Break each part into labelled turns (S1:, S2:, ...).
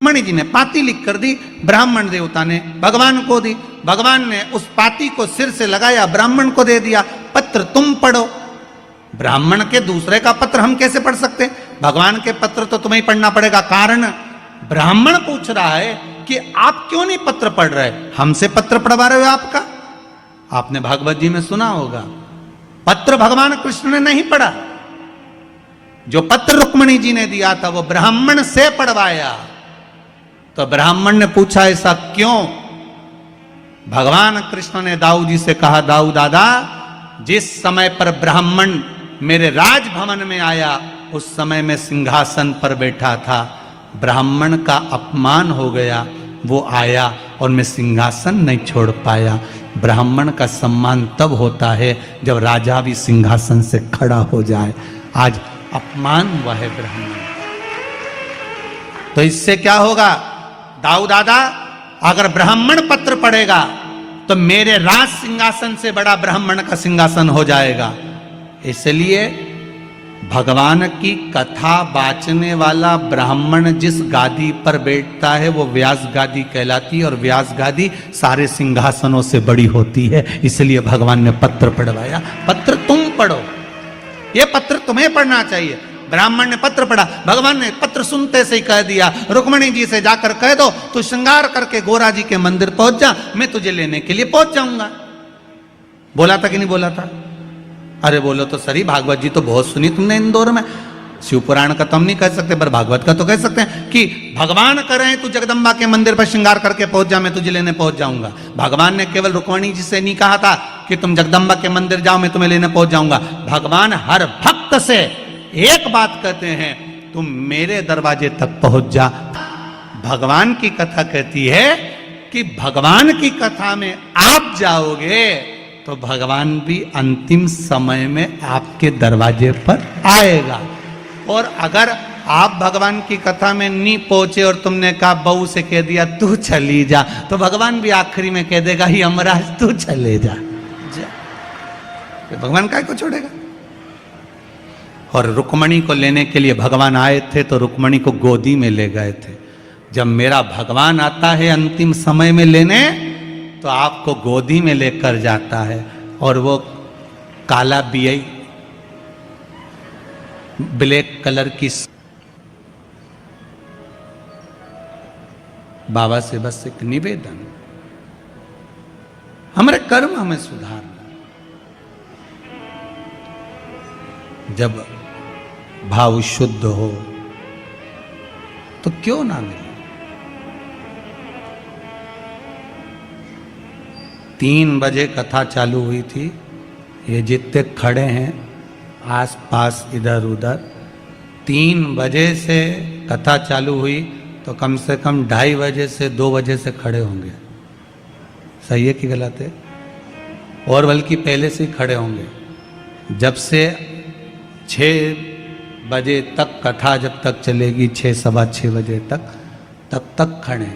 S1: मणि जी ने पाती लिख कर दी, ब्राह्मण देवता ने भगवान को दी, भगवान ने उस पाती को सिर से लगाया, ब्राह्मण को दे दिया, पत्र तुम पढ़ो। ब्राह्मण के दूसरे का पत्र हम कैसे पढ़ सकते? भगवान के पत्र तो तुम्हें ही पढ़ना पड़ेगा। कारण ब्राह्मण पूछ रहा है कि आप क्यों नहीं पत्र पढ़ रहे, हमसे पत्र पढ़वा रहे हो आपका। आपने भागवत जी में सुना होगा, पत्र भगवान कृष्ण ने नहीं पढ़ा, जो पत्र रुक्मिणी जी ने दिया था वो ब्राह्मण से पढ़वाया। तो ब्राह्मण ने पूछा ऐसा क्यों? भगवान कृष्ण ने दाऊ जी से कहा, दाऊ दादा, जिस समय पर ब्राह्मण मेरे राजभवन में आया उस समय मैं सिंहासन पर बैठा था, ब्राह्मण का अपमान हो गया, वो आया और मैं सिंहासन नहीं छोड़ पाया। ब्राह्मण का सम्मान तब होता है जब राजा भी सिंहासन से खड़ा हो जाए। आज अपमान हुआ है ब्राह्मण। तो इससे क्या होगा दाऊ दादा, अगर ब्राह्मण पत्र पढ़ेगा तो मेरे राज सिंहासन से बड़ा ब्राह्मण का सिंहासन हो जाएगा। इसलिए भगवान की कथा बाचने वाला ब्राह्मण जिस गादी पर बैठता है वो व्यास गादी कहलाती है, और व्यास गादी सारे सिंहासनों से बड़ी होती है। इसलिए भगवान ने पत्र पढ़वाया। पत्र तुम पढ़ो, ये पत्र तुम्हें पढ़ना चाहिए। ब्राह्मण ने पत्र पढ़ा, भगवान ने पत्र सुनते से ही कह दिया, रुक्मिणी जी से जाकर कह दो तू श्रृंगार करके गोरा जी के मंदिर पहुंच जा, मैं तुझे लेने के लिए पहुंच जाऊंगा। बोला था कि नहीं बोला था? अरे बोलो तो सही, भागवत जी तो बहुत सुनी तुमने इंदौर में। शिव पुराण का तो हम नहीं कह सकते, पर भागवत का तो कह सकते हैं कि भगवान कह रहे हैं तू जगदम्बा के मंदिर पर श्रृंगार करके पहुंच जा, मैं तुझे लेने पहुंच जाऊंगा। भगवान ने केवल रुक्मिणी जी से नहीं कहा था कि तुम जगदम्बा के मंदिर जाओ, मैं तुम्हें लेने पहुंच जाऊंगा। भगवान हर भक्त से एक बात कहते हैं, तुम मेरे दरवाजे तक पहुंच जा। भगवान की कथा कहती है कि भगवान की कथा में आप जाओगे तो भगवान भी अंतिम समय में आपके दरवाजे पर आएगा। और अगर आप भगवान की कथा में नहीं पहुंचे और तुमने कहा बहू से कह दिया तू चली जा, तो भगवान भी आखिरी में कह देगा ही यमराज तू चले जा, तो भगवान काय को छोड़ेगा। और रुक्मिणी को लेने के लिए भगवान आए थे तो रुक्मिणी को गोदी में ले गए थे। जब मेरा भगवान आता है अंतिम समय में लेने तो आपको गोदी में लेकर जाता है, और वो काला बियई ब्लैक कलर की बाबा से बस एक निवेदन, हमारे कर्म हमें सुधारना। जब भाव शुद्ध हो तो क्यों ना मिले। 3 बजे कथा चालू हुई थी, ये जितने खड़े हैं आस पास इधर उधर, 3 बजे से कथा चालू हुई तो कम से कम 2:30 बजे से 2 बजे से खड़े होंगे। सही है कि गलत है? और बल्कि पहले से ही खड़े होंगे। जब से 6 बजे तक कथा जब तक चलेगी, 6 सवा 6 बजे तक, तब तक खड़े।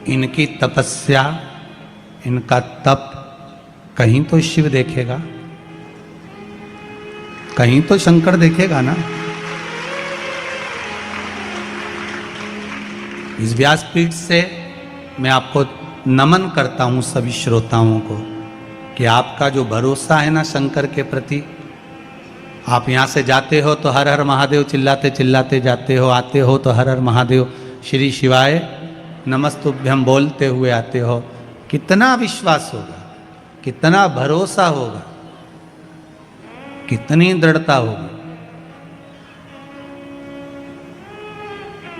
S1: इनकी तपस्या, इनका तप कहीं तो शिव देखेगा, कहीं तो शंकर देखेगा ना। इस व्यासपीठ से मैं आपको नमन करता हूं सभी श्रोताओं को कि आपका जो भरोसा है ना शंकर के प्रति, आप यहां से जाते हो तो हर हर महादेव चिल्लाते चिल्लाते जाते हो, आते हो तो हर हर महादेव श्री शिवाय नमस्तुभ्यम बोलते हुए आते हो। कितना विश्वास होगा, कितना भरोसा होगा, कितनी दृढ़ता होगी।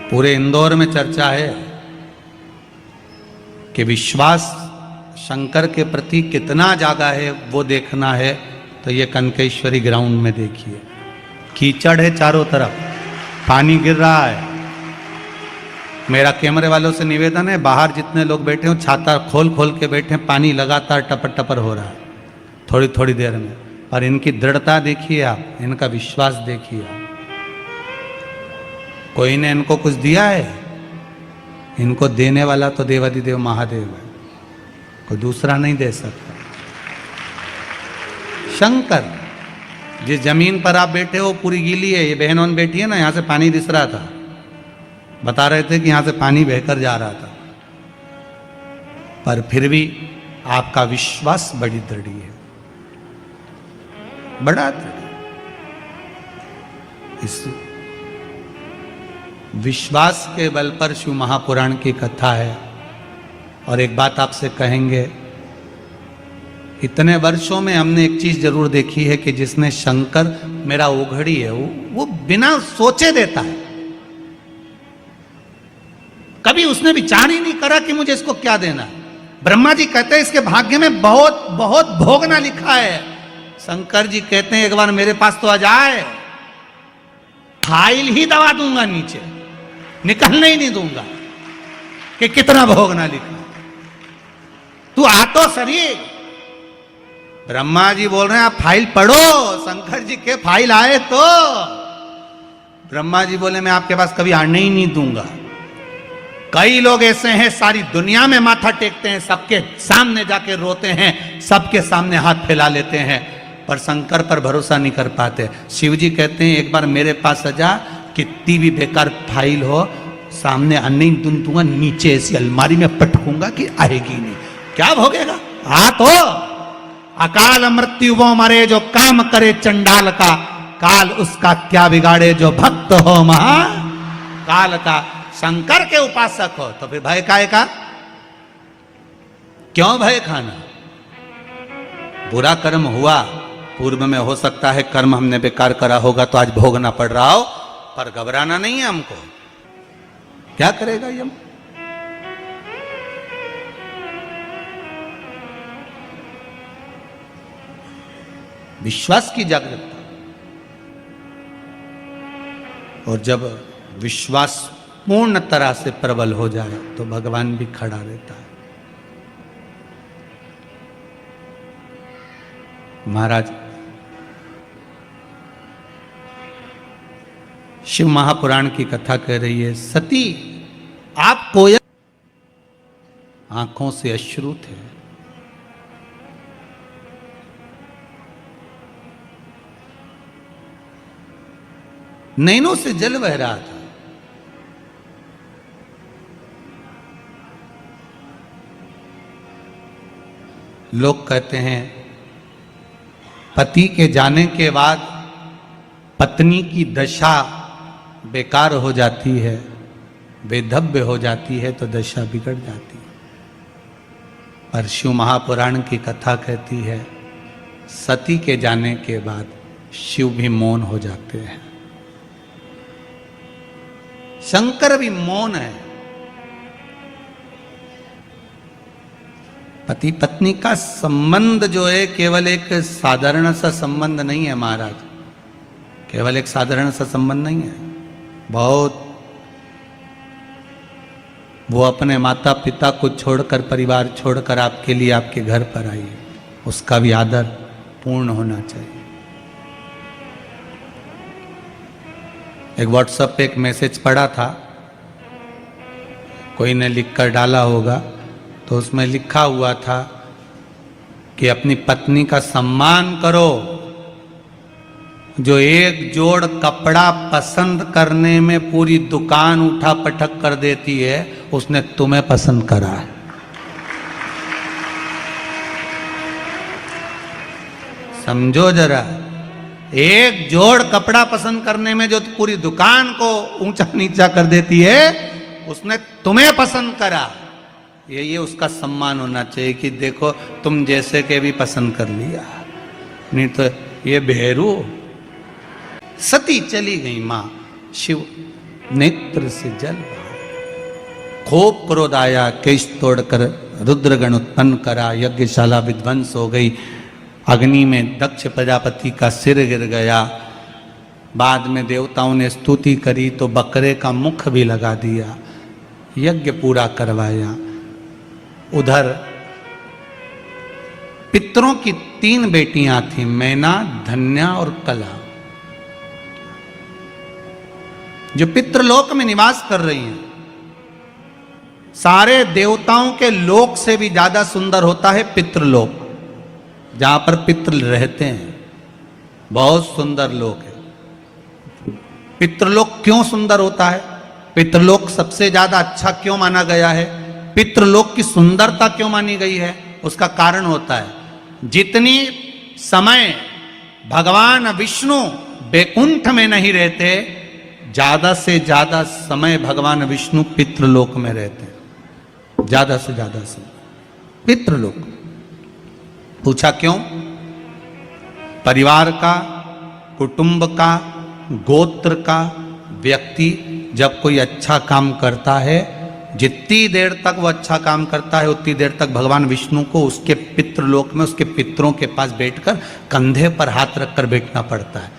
S1: पूरे इंदौर में चर्चा है कि विश्वास शंकर के प्रति कितना जागा है, वो देखना है तो ये कनकेश्वरी ग्राउंड में देखिए। कीचड़ है चारों तरफ, पानी गिर रहा है। मेरा कैमरे वालों से निवेदन है, बाहर जितने लोग बैठे हो छाता खोल खोल के बैठे, पानी लगातार टपर टपर हो रहा है थोड़ी थोड़ी देर में। और इनकी दृढ़ता देखिए आप, इनका विश्वास देखिए आप। कोई ने इनको कुछ दिया है? इनको देने वाला तो देवाधिदेव महादेव है, कोई दूसरा नहीं दे सकता। शंकर जिस जमीन पर आप बैठे हो पूरी गीली है, ये बहन बैठी है ना, यहां से पानी दिस रहा था, बता रहे थे कि यहां से पानी बहकर जा रहा था, पर फिर भी आपका विश्वास बड़ी दृढ़ है, बड़ा दृढ़। इस विश्वास के बल पर शिव महापुराण की कथा है। और एक बात आपसे कहेंगे, इतने वर्षों में हमने एक चीज जरूर देखी है कि जिसने शंकर मेरा ओघड़ी है वो बिना सोचे देता है, कभी उसने विचार ही नहीं करा कि मुझे इसको क्या देना है। ब्रह्मा जी कहते हैं इसके भाग्य में बहुत बहुत भोगना लिखा है। शंकर जी कहते हैं एक बार मेरे पास तो आ जाए, फाइल ही दबा दूंगा नीचे, निकलने ही नहीं दूंगा कि कितना भोगना लिखा। तू आ तो सही। ब्रह्मा जी बोल रहे हैं आप फाइल पढ़ो, शंकर जी के फाइल आए तो ब्रह्मा जी बोले मैं आपके पास कभी आने ही नहीं दूंगा। कई लोग ऐसे हैं सारी दुनिया में माथा टेकते हैं, सबके सामने जाके रोते हैं, सबके सामने हाथ फैला लेते हैं, पर शंकर पर भरोसा नहीं कर पाते। शिव जी कहते हैं एक बार मेरे पास आ जा, कितनी भी बेकार फाइल हो सामने आने ही दूंगा, नीचे ऐसी अलमारी में पटकूंगा कि आएगी नहीं। क्या भोगेगा? आ तो अकाल मृत्यु वो मरे जो काम करे चंडाल का, काल उसका क्या बिगाड़े जो भक्त हो महा काल का। शंकर के उपासक हो तो फिर भय काहे का? क्यों भय खाना? बुरा कर्म हुआ पूर्व में, हो सकता है कर्म हमने बेकार करा होगा तो आज भोगना पड़ रहा हो, पर घबराना नहीं है हमको। क्या करेगा यम? विश्वास की जागरूकता, और जब विश्वास पूर्ण तरह से प्रबल हो जाए तो भगवान भी खड़ा रहता है। महाराज शिव महापुराण की कथा कह रही है, सती आप कोयल, आंखों से अश्रु थे, नैनों से जल बह रहा था। लोग कहते हैं पति के जाने के बाद पत्नी की दशा बेकार हो जाती है, बेधव्य हो जाती है, तो दशा बिगड़ जाती है। पर शिव महापुराण की कथा कहती है सती के जाने के बाद शिव भी मौन हो जाते हैं, शंकर भी मौन है। पति पत्नी का संबंध जो है केवल एक साधारण सा संबंध नहीं है महाराज, केवल एक साधारण सा संबंध नहीं है। बहुत, वो अपने माता पिता को छोड़कर, परिवार छोड़कर आपके लिए आपके घर पर आई है, उसका भी आदर पूर्ण होना चाहिए। एक व्हाट्सएप पे एक मैसेज पड़ा था, कोई ने लिखकर डाला होगा, तो उसमें लिखा हुआ था कि अपनी पत्नी का सम्मान करो, जो एक जोड़ कपड़ा पसंद करने में पूरी दुकान उठा पटक कर देती है, उसने तुम्हें पसंद करा है। समझो जरा, एक जोड़ कपड़ा पसंद करने में जो पूरी दुकान को ऊंचा नीचा कर देती है, उसने तुम्हें पसंद करा। ये उसका सम्मान होना चाहिए कि देखो तुम जैसे के भी पसंद कर लिया, नहीं तो ये बेहरू। सती चली गई मां, शिव नेत्र से जल बहा, खूब क्रोध आया, केश तोड़कर रुद्रगण उत्पन्न करा, यज्ञशाला विध्वंस हो गई, अग्नि में दक्ष प्रजापति का सिर गिर गया। बाद में देवताओं ने स्तुति करी तो बकरे का मुख भी लगा दिया, यज्ञ पूरा करवाया। उधर पितरों की 3 बेटियां थीं, मैना, धन्या और कला, जो पितृलोक में निवास कर रही हैं। सारे देवताओं के लोक से भी ज्यादा सुंदर होता है पितृलोक, जहां पर पितृ रहते हैं। बहुत सुंदर लोक है। पितृलोक क्यों सुंदर होता है? पितृलोक सबसे ज्यादा अच्छा क्यों माना गया है? पितृलोक की सुंदरता क्यों मानी गई है? उसका कारण होता है, जितनी समय भगवान विष्णु बैकुंठ में नहीं रहते, ज्यादा से ज्यादा समय भगवान विष्णु पितृलोक में रहते हैं। ज्यादा से ज्यादा समय पितृलोक। पूछा क्यों? परिवार का, कुटुंब का, गोत्र का व्यक्ति जब कोई अच्छा काम करता है, जितनी देर तक वो अच्छा काम करता है उतनी देर तक भगवान विष्णु को उसके पितृलोक में उसके पितरों के पास बैठकर कंधे पर हाथ रखकर बैठना पड़ता है।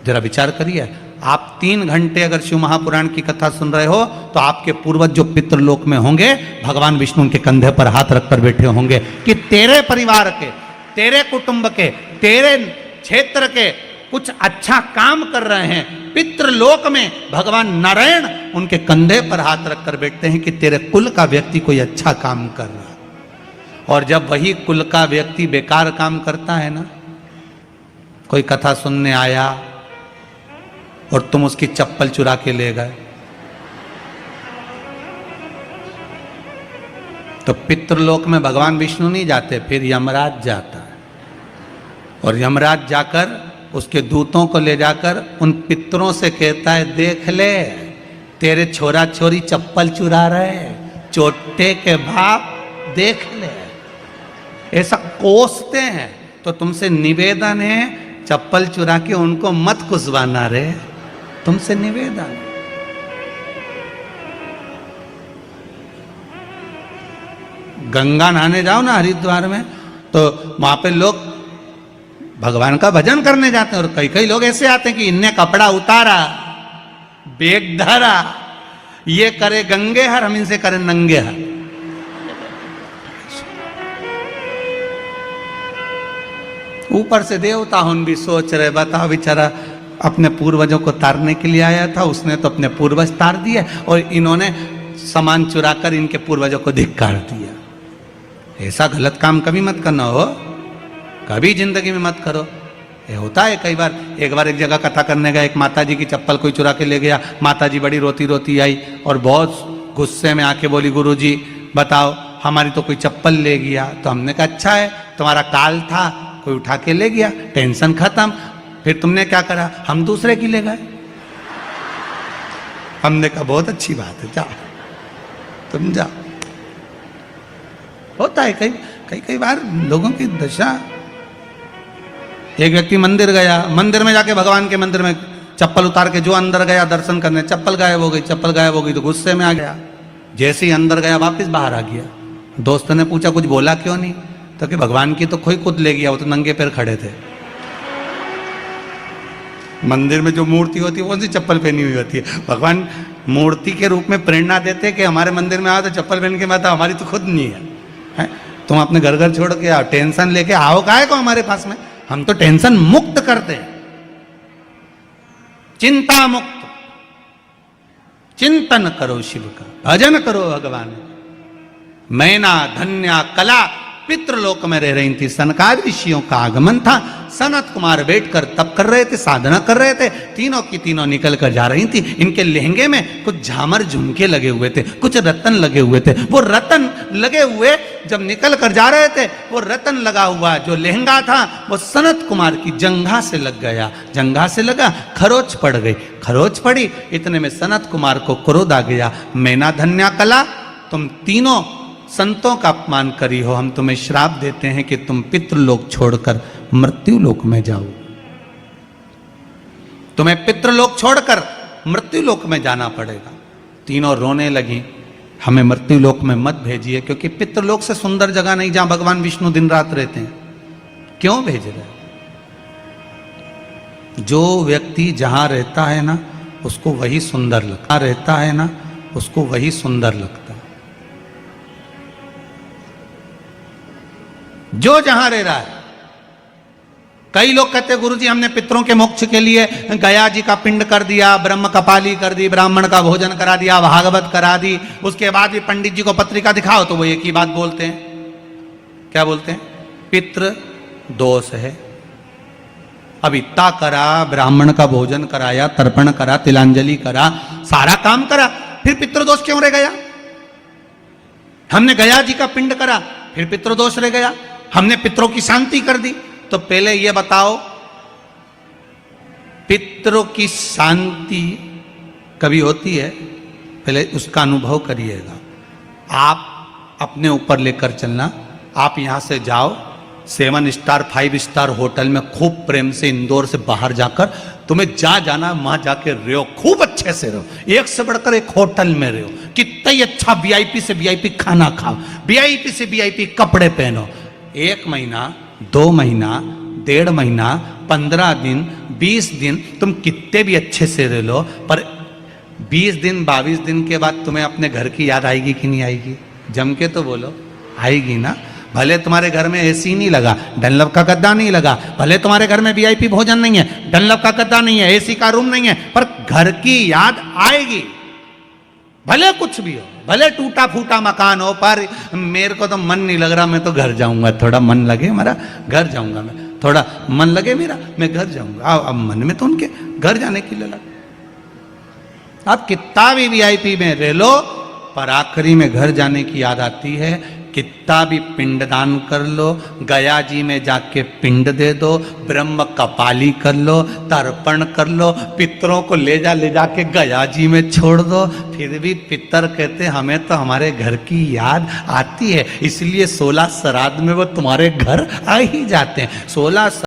S1: जरा विचार करिए, आप 3 घंटे अगर शिव महापुराण की कथा सुन रहे हो तो आपके पूर्वज जो पितृलोक में होंगे, भगवान विष्णु उनके कंधे पर हाथ रखकर बैठे होंगे कि तेरे परिवार के, तेरे कुटुंब के, तेरे क्षेत्र के कुछ अच्छा काम कर रहे हैं। पितृलोक में भगवान नारायण उनके कंधे पर हाथ रखकर बैठते हैं कि तेरे कुल का व्यक्ति कोई अच्छा काम कर रहा है। और जब वही कुल का व्यक्ति बेकार काम करता है ना, कोई कथा सुनने आया और तुम उसकी चप्पल चुरा के ले गए, तो पितृलोक में भगवान विष्णु नहीं जाते, फिर यमराज जाता है। और यमराज जाकर उसके दूतों को ले जाकर उन पितरों से कहता है, देख ले तेरे छोरा छोरी चप्पल चुरा रहे, चोटे के बाप देख ले। ऐसा कोसते हैं। तो तुमसे निवेदन है, चप्पल चुरा के उनको मत कुसवाना रे, तुमसे निवेदन। गंगा नहाने जाओ ना हरिद्वार में, तो वहां पे लोग भगवान का भजन करने जाते हैं, और कई कई लोग ऐसे आते हैं कि इनने कपड़ा उतारा, बेग धरा, ये करे गंगे हर, हम इनसे करें नंगे हर। ऊपर से देवता उन भी सोच रहे, बताओ बेचारा अपने पूर्वजों को तारने के लिए आया था, उसने तो अपने पूर्वज तार दिए और इन्होंने सामान चुराकर इनके पूर्वजों को धिक्कार दिया। ऐसा गलत काम कभी मत करना हो, कभी जिंदगी में मत करो। ये होता है कई बार। एक बार एक जगह कथा करने गया, एक माताजी की चप्पल कोई चुरा के ले गया। माताजी बड़ी रोती रोती आई और बहुत गुस्से में आके बोली, गुरुजी बताओ हमारी तो कोई चप्पल ले गया। तो हमने कहा अच्छा है, तुम्हारा काल था, कोई उठा के ले गया, टेंशन खत्म। फिर तुमने क्या करा? हम दूसरे की ले गए। हमने कहा बहुत अच्छी बात है, जाओ तुम जाओ। होता है कई बार लोगों की दशा। एक व्यक्ति मंदिर गया, मंदिर में जाके भगवान के मंदिर में चप्पल उतार के जो अंदर गया दर्शन करने, चप्पल गायब हो गई। चप्पल गायब हो गई तो गुस्से में आ गया, जैसे ही अंदर गया वापस बाहर आ गया। दोस्त ने पूछा कुछ बोला क्यों नहीं? तो कि भगवान की तो कोई खुद ले गया, वो तो नंगे पैर खड़े थे। मंदिर में जो मूर्ति होती है वो सी चप्पल पहनी हुई होती है। भगवान मूर्ति के रूप में प्रेरणा देते हैं कि हमारे मंदिर में आओ तो चप्पल पहन के मत आओ, हमारी तो खुद नहीं है। तुम अपने घर घर छोड़ के आओ, टेंशन लेके आओ काहे को हमारे पास में? हम तो टेंशन मुक्त करते हैं, चिंता मुक्त। चिंतन करो शिव का, भजन करो भगवान। मैना धन्या कला पितृलोक में रह रही थी। सनकादि ऋषियों का आगमन था। सनत कुमार बैठकर तप कर रहे थे, साधना कर रहे थे। तीनों की तीनों निकल कर जा रही थी। इनके लहंगे में कुछ झामर झुमके लगे हुए थे, कुछ रतन लगे हुए थे। वो रतन लगे हुए जब निकल कर जा रहे थे, वो रतन लगा हुआ जो लहंगा था वो सनत कुमार की जंघा से लग गया। जंघा से लगा, खरोच पड़ गई। खरोच पड़ी, इतने में सनत कुमार को क्रोध आ गया। मैना धन्या कला, तुम तीनों संतों का अपमान करी हो, हम तुम्हें श्राप देते हैं कि तुम पितृलोक छोड़कर मृत्यु लोक में जाओ। तुम्हें पितृलोक छोड़कर मृत्यु लोक में जाना पड़ेगा। तीनों रोने लगी, हमें मृत्यु लोक में मत भेजिए, क्योंकि पितृलोक से सुंदर जगह नहीं जहां भगवान विष्णु दिन रात रहते हैं। क्यों भेज रहे? जो व्यक्ति जहां रहता है ना उसको वही सुंदर लगता रहता है ना उसको वही सुंदर लगता है। जो जहां रह रहा है। कई लोग कहते हैं गुरुजी हमने पितरों के मोक्ष के लिए गया जी का पिंड कर दिया, ब्रह्म कपाली कर दी, ब्राह्मण का भोजन करा दिया, भागवत करा दी, उसके बाद भी पंडित जी को पत्रिका दिखाओ तो वो एक ही बात बोलते हैं। क्या बोलते हैं? पितृ दोष है, अब इतना करा, ब्राह्मण का भोजन कराया, तर्पण करा, तिलांजलि करा, सारा काम करा, फिर पितृदोष क्यों रह गया? हमने गया जी का पिंड करा, फिर पितृदोष रह गया। हमने पितरों की शांति कर दी। तो पहले ये बताओ, पितरों की शांति कभी होती है? पहले उसका अनुभव करिएगा। आप अपने ऊपर लेकर चलना। आप यहां से जाओ 7 स्टार 5 स्टार होटल में, खूब प्रेम से इंदौर से बाहर जाकर, तुम्हें जाना वहां जाके रहो, खूब अच्छे से रहो, एक से बढ़कर एक होटल में रहो, कितना ही अच्छा वीआईपी से वीआईपी खाना खाओ, वीआईपी से वीआईपी कपड़े पहनो। 1 महीना, 2 महीना, 1.5 महीना, 15 दिन, 20 दिन तुम कितने भी अच्छे से रह लो, पर 20 दिन 22 दिन के बाद तुम्हें अपने घर की याद आएगी कि नहीं आएगी? जम के तो बोलो, आएगी ना। भले तुम्हारे घर में एसी नहीं लगा, डनलप का गद्दा नहीं लगा, भले तुम्हारे घर में वीआईपी भोजन नहीं है, डनलप का गद्दा नहीं है, एसी का रूम नहीं है, पर घर की याद आएगी। भले कुछ भी हो, भले टूटा फूटा मकान हो, पर मेरे को तो मन नहीं लग रहा, मैं तो घर जाऊंगा, थोड़ा मन लगे मेरा, घर जाऊंगा मैं, थोड़ा मन लगे मेरा, मैं घर जाऊंगा। अब मन में तो उनके घर जाने के लिए लगा। आप कितना भी वीआईपी में रह लो, पर आखिरी में घर जाने की याद आती है। कितना भी पिंडदान कर लो, गया जी में जाके पिंड दे दो, ब्रह्म कपाली कर लो, तर्पण कर लो, पितरों को ले जाके गया जी में छोड़ दो, फिर भी पितर कहते हमें तो हमारे घर की याद आती है, इसलिए 16 श्राद्ध में वो तुम्हारे घर आ ही जाते हैं। 16